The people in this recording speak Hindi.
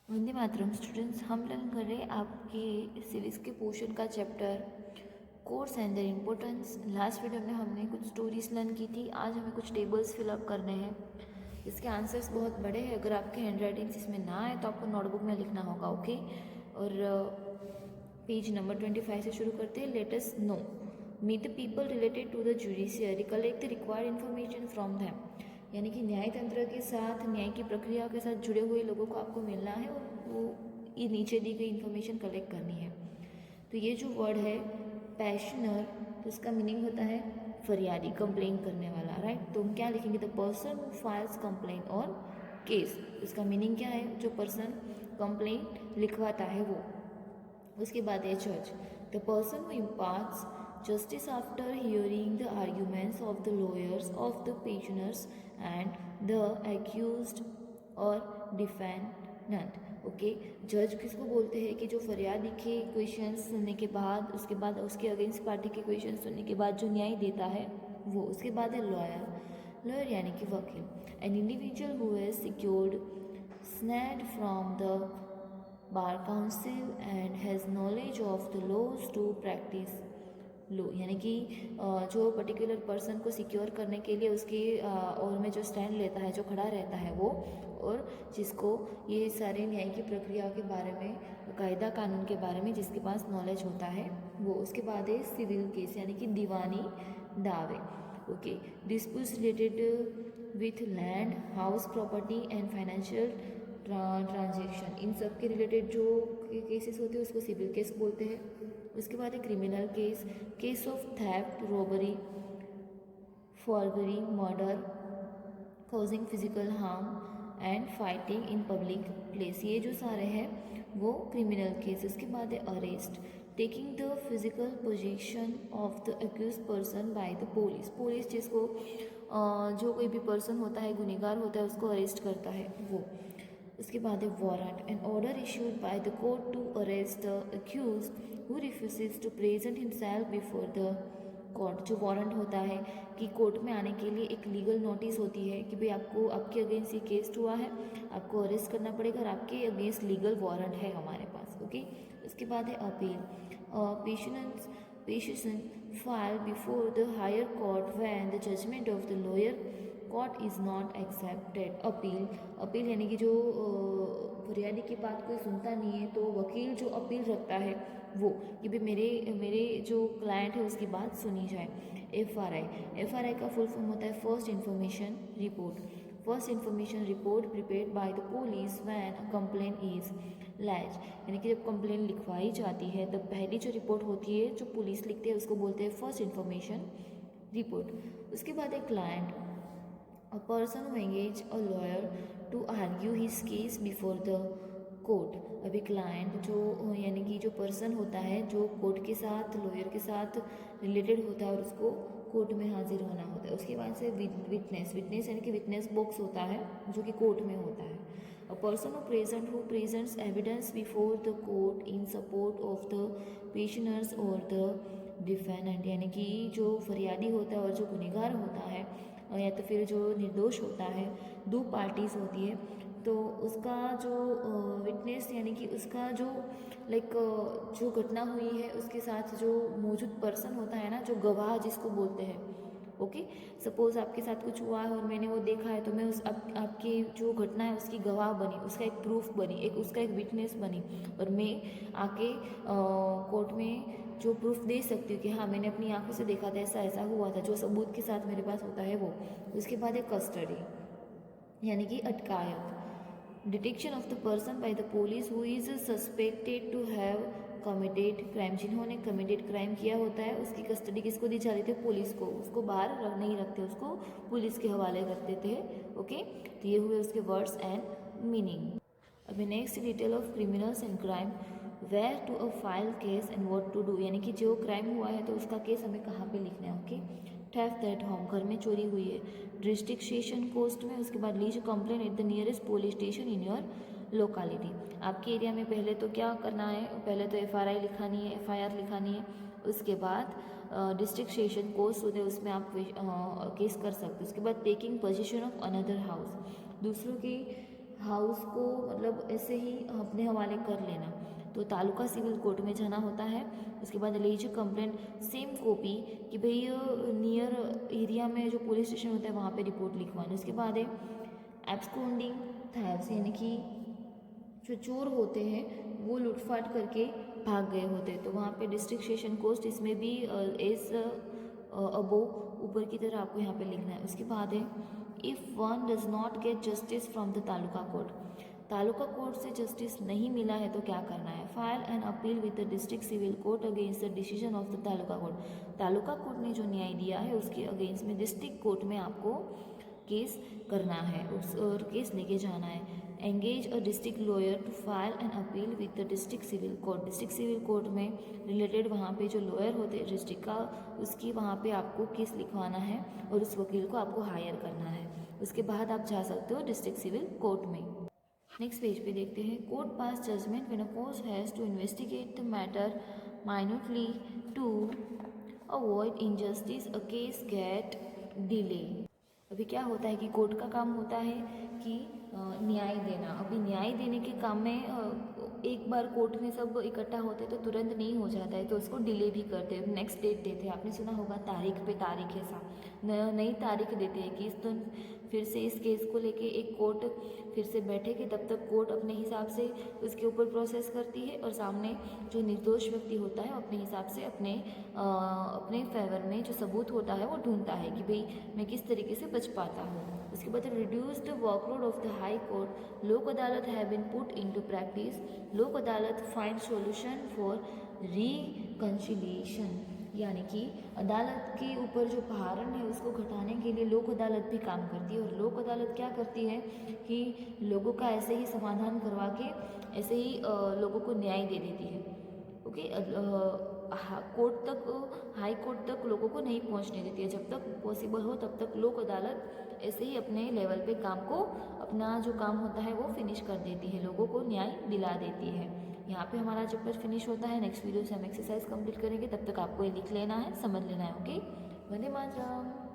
वंदे मातरम स्टूडेंट्स, हम लर्न कर रहे हैं आपके सिविक्स के पोर्शन का chapter course and there importance. Last video में हमने कुछ स्टोरीज लर्न की थी। आज हमें कुछ टेबल्स फिलअप करने हैं। इसके आंसर्स बहुत बड़े हैं। अगर आपके हैंड राइटिंग इसमें ना आए तो आपको नोटबुक में लिखना होगा, ओके। और पेज नंबर 25 से शुरू करते हैं। Let us now meet the people related to the judiciary, collect the required information from them. यानी कि न्याय तंत्र के साथ, न्याय की प्रक्रिया के साथ जुड़े हुए लोगों को आपको मिलना है और वो ये नीचे दी गई इन्फॉर्मेशन कलेक्ट करनी है। तो ये जो वर्ड है पैशनर, तो इसका मीनिंग होता है फरियादी, कंप्लेन करने वाला, राइट। तो हम क्या लिखेंगे? The person who files complain और केस। इसका मीनिंग क्या है? जो पर्सन कंप्लेन लिखवाता है वो। उसके बाद है जज, the person who imparts justice after hearing the arguments of the lawyers of the petitioners and the accused or defendant। Okay, जज किसको बोलते हैं? कि जो फरियादी के क्वेश्चंस सुनने के बाद, उसके बाद उसके अगेंस्ट पार्टी के क्वेश्चन सुनने के बाद जो न्याय देता है वो। उसके बाद है लॉयर, लॉयर यानी कि वकील, an individual who has secured sanad from the Bar Council and has knowledge of the laws to practise law. यानी कि जो पर्टिकुलर पर्सन को सिक्योर करने के लिए उसके और में जो स्टैंड लेता है, जो खड़ा रहता है वो, और जिसको ये सारे न्याय की प्रक्रिया के बारे में, कायदा कानून के बारे में जिसके पास नॉलेज होता है वो। उसके बाद है सिविल केस यानी कि दीवानी दावे। Okay, disputes related with land, house, property and financial transaction, इन सब के रिलेटेड जो केसेस होते हैं उसको सिविल केस बोलते हैं। उसके बाद है criminal case, case of theft, robbery, forgery, murder, causing physical harm and fighting in public place. ये जो सारे हैं वो क्रिमिनल केस। उसके बाद है arrest, taking the physical possession of the accused person by the police. Police जिसको जो कोई भी पर्सन होता है, गुनहगार होता है, उसको अरेस्ट करता है वो। उसके बाद है warrant, an order issued by the court to arrest the accused who refuses to present himself before the court. जो वारंट होता है कि कोर्ट में आने के लिए एक लीगल नोटिस होती है कि भाई आपको, आपके अगेंस्ट ये केस हुआ है, आपको अरेस्ट करना पड़ेगा और आपके अगेंस्ट लीगल वारंट है हमारे पास, ओके। उसके बाद है appeal, petition filed before the higher court when the judgement of the lower court is not accepted. Appeal, appeal यानी कि जो फरियादी की बात कोई सुनता नहीं है तो वकील जो अपील रखता है वो, कि भाई मेरे जो क्लाइंट है उसकी बात सुनी जाए। एफआरआई का फुल फॉर्म होता है first information report. First information report prepared by the police when a complain is lace. यानी कि जब कंप्लेन लिखवाई जाती है तब पहली जो रिपोर्ट होती है जो पुलिस लिखती है उसको बोलते हैं फर्स्ट इन्फॉर्मेशन रिपोर्ट। उसके बाद एक client, a person who engage a lawyer to argue his case before the court. अभी क्लाइंट जो यानी कि जो पर्सन होता है जो कोर्ट के साथ, लॉयर के साथ रिलेटेड होता है और उसको कोर्ट में हाजिर होना होता है। उसके बाद से विटनेस, विटनेस यानी कि विटनेस बॉक्स होता है जो कि कोर्ट में होता है। A person who presents evidence before the court in support of the petitioners और द डिफेंडेंट। यानी कि जो फरियादी होता है और जो गुनहगार होता है या तो फिर जो निर्दोष होता है, दो पार्टीज़ होती है, तो उसका जो विटनेस यानी कि उसका जो जो घटना हुई है उसके साथ जो मौजूद पर्सन होता है ना, जो गवाह जिसको बोलते हैं, ओके। सपोज़ आपके साथ कुछ हुआ है और मैंने वो देखा है तो मैं उस आपकी जो घटना है उसकी गवाह बनी, उसका एक प्रूफ बनी, एक उसका एक विटनेस बनी, और मैं आके कोर्ट में जो प्रूफ दे सकती हूँ कि हाँ मैंने अपनी आंखों से देखा था, ऐसा ऐसा हुआ था, जो सबूत के साथ मेरे पास होता है वो। उसके बाद है कस्टडी यानी कि अटकायत, detection of the person by the police who is suspected to have committed crime. जिन्होंने कमिटेड क्राइम किया होता है उसकी कस्टडी किसको दी जाती थी? पुलिस को। उसको बाहर नहीं रखते, उसको पुलिस के हवाले कर देते हैं, ओके। तो ये हुए उसके वर्ड्स एंड मीनिंग। अभी next detail of criminals and crime, where to a file case and what to do. यानी कि जो क्राइम हुआ है तो उसका केस हमें कहाँ पे लिखना है, ओके। थेफ्ट एट होम, घर में चोरी हुई है, डिस्ट्रिक्ट सेशन कोर्ट में। उसके बाद lease complain at the nearest police station in your locality. आपके एरिया में पहले तो क्या करना है? पहले तो एफआरआई लिखानी है, एफआईआर लिखानी है। उसके बाद डिस्ट्रिक्ट सेशन कोर्ट होते हैं उसमें आप केस कर सकते हो। उसके बाद taking position of another house, दूसरों की हाउस को मतलब ऐसे ही अपने हवाले कर लेना। तो तालुका सिविल कोर्ट में जाना होता है। उसके बाद लीजिए कंप्लेंट सेम कॉपी कि भाई नियर एरिया में जो पुलिस स्टेशन होता है वहाँ पे रिपोर्ट लिखवानी। उसके बाद है एब्सकॉन्डिंग थेफ्ट, यानी कि जो चोर होते हैं वो लूटफाट करके भाग गए होते हैं, तो वहाँ पे डिस्ट्रिक्ट सेशन कोर्ट इसमें भी एज अबो ऊपर की तरह आपको यहाँ पे लिखना है। उसके बाद है if one does not get justice from the taluka court, taluka court से जस्टिस नहीं मिला है तो क्या करना है, file an appeal with the district civil court against the decision of the taluka court. Taluka court ने जो न्याय दिया है उसके अगेंस्ट में डिस्ट्रिक्ट कोर्ट में आपको केस करना है, उस और केस लेके जाना है। Engage a district lawyer to file an appeal with the district civil court, district civil court में रिलेटेड वहाँ पे जो लॉयर होते हैं डिस्ट्रिक्ट का, उसकी वहाँ पे आपको केस लिखवाना है और उस वकील को आपको हायर करना है। उसके बाद आप जा सकते हो डिस्ट्रिक्ट सिविल कोर्ट में। नेक्स्ट पेज पे देखते हैं court pass judgement when a court has to investigate the matter minutely to avoid injustice a case get delayed. अभी क्या होता है कि कोर्ट का काम होता है कि न्याय देना। अभी न्याय देने के काम में एक बार कोर्ट में सब इकट्ठा होते हैं तो तुरंत नहीं हो जाता है, तो उसको डिले भी करते हैं, नेक्स्ट डेट देते हैं। आपने सुना होगा तारीख पे तारीख ऐसा नई तारीख देते हैं कि इस दिन फिर से इस केस को लेके एक कोर्ट फिर से बैठेगी, तब तक कोर्ट अपने हिसाब से उसके ऊपर प्रोसेस करती है और सामने जो निर्दोष व्यक्ति होता है अपने हिसाब से अपने फेवर में जो सबूत होता है वो ढूंढता है कि भाई मैं किस तरीके से बच पाता हूँ। उसके बाद reduced workload of the high court, Lok Adalat have been put into practice, Lok Adalat find solution for reconciliation, यानी कि अदालत के ऊपर जो भारण है उसको घटाने के लिए लोक अदालत भी काम करती है। और लोक अदालत क्या करती है कि लोगों का ऐसे ही समाधान करवा के ऐसे ही लोगों को न्याय दे देती है। ओके, कोर्ट तक, हाई कोर्ट तक लोगों को नहीं पहुंचने देती है। जब तक पॉसिबल हो तब तक लोक अदालत ऐसे ही अपने लेवल पे काम को, अपना जो काम होता है वो फिनिश कर देती है, लोगों को न्याय दिला देती है। यहाँ पे हमारा चैप्टर फिनिश होता है। नेक्स्ट वीडियो से हम एक्सरसाइज कंप्लीट करेंगे, तब तक आपको ये लिख लेना है, समझ लेना है। ओके, वंदे मातरम।